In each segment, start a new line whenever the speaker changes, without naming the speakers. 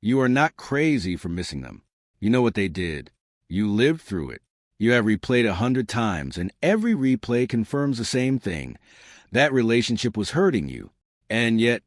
You are not crazy for missing them. You know what they did. You lived through it. You have replayed 100 times, and every replay confirms the same thing. That relationship was hurting you. And yet,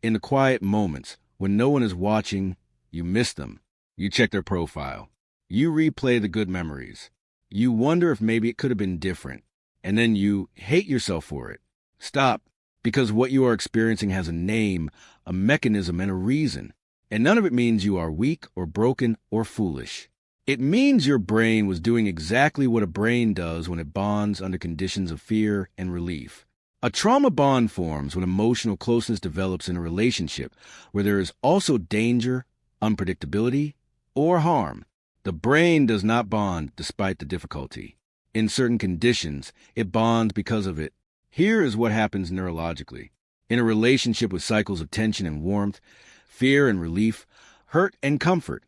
in the quiet moments, when no one is watching, you miss them. You check their profile. You replay the good memories. You wonder if maybe it could have been different. And then you hate yourself for it. Stop, because what you are experiencing has a name, a mechanism, and a reason. And none of it means you are weak or broken or foolish. It means your brain was doing exactly what a brain does when it bonds under conditions of fear and relief. A trauma bond forms when emotional closeness develops in a relationship where there is also danger, unpredictability, or harm. The brain does not bond despite the difficulty. In certain conditions, it bonds because of it. Here is what happens neurologically. In a relationship with cycles of tension and warmth, fear and relief, hurt and comfort,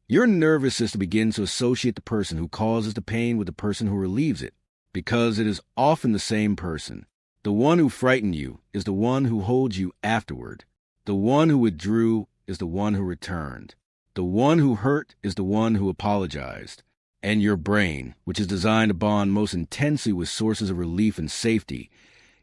your nervous system begins to associate the person who causes the pain with the person who relieves it, because it is often the same person. The one who frightened you is the one who holds you afterward. The one who withdrew is the one who returned. The one who hurt is the one who apologized. And your brain, which is designed to bond most intensely with sources of relief and safety,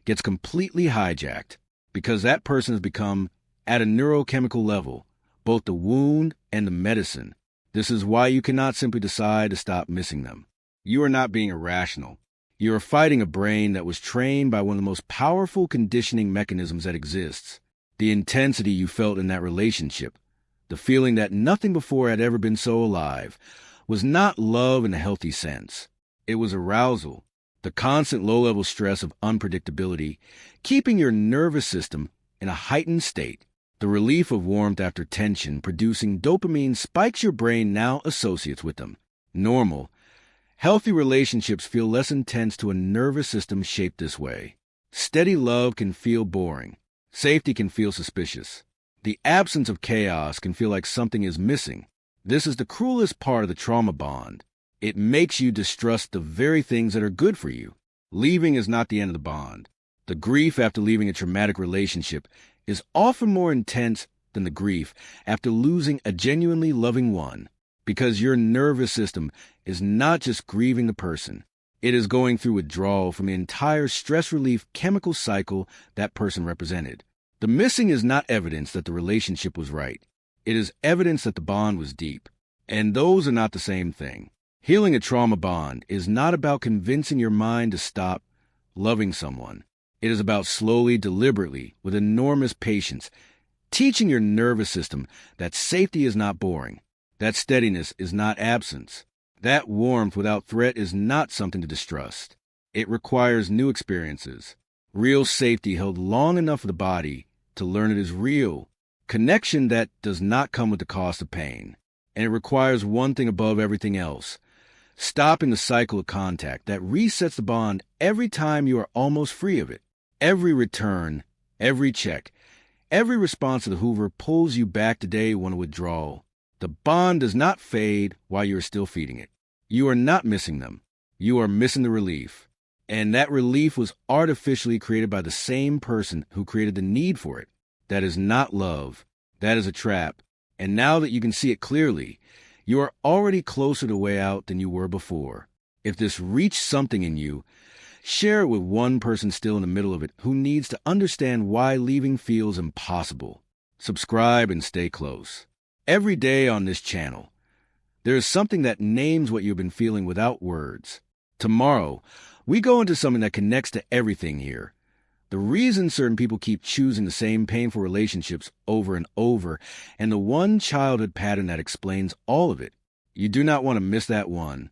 gets completely hijacked because that person has become, at a neurochemical level, both the wound and the medicine. This is why you cannot simply decide to stop missing them. You are not being irrational. You are fighting a brain that was trained by one of the most powerful conditioning mechanisms that exists. The intensity you felt in that relationship, the feeling that nothing before had ever been so alive, was not love in a healthy sense. It was arousal, the constant low-level stress of unpredictability, keeping your nervous system in a heightened state. The relief of warmth after tension producing dopamine spikes your brain now associates with them. Normal, healthy relationships feel less intense to a nervous system shaped this way. Steady love can feel boring. Safety can feel suspicious. The absence of chaos can feel like something is missing. This is the cruelest part of the trauma bond. It makes you distrust the very things that are good for you. Leaving is not the end of the bond. The grief after leaving a traumatic relationship is often more intense than the grief after losing a genuinely loving one, because your nervous system is not just grieving the person. It is going through withdrawal from the entire stress relief chemical cycle that person represented. The missing is not evidence that the relationship was right. It is evidence that the bond was deep. And those are not the same thing. Healing a trauma bond is not about convincing your mind to stop loving someone. It is about slowly, deliberately, with enormous patience, teaching your nervous system that safety is not boring, that steadiness is not absence, that warmth without threat is not something to distrust. It requires new experiences, real safety held long enough for the body to learn it is real, connection that does not come with the cost of pain. And it requires one thing above everything else: stopping the cycle of contact that resets the bond every time you are almost free of it. Every return, every check, every response to the Hoover pulls you back to day one of withdrawal. The bond does not fade while you are still feeding it. You are not missing them. You are missing the relief. And that relief was artificially created by the same person who created the need for it. That is not love. That is a trap. And now that you can see it clearly, you are already closer to way out than you were before. If this reached something in you, share it with one person still in the middle of it who needs to understand why leaving feels impossible. Subscribe and stay close. Every day on this channel, there is something that names what you've been feeling without words. Tomorrow, we go into something that connects to everything here. The reason certain people keep choosing the same painful relationships over and over, and the one childhood pattern that explains all of it. You do not want to miss that one.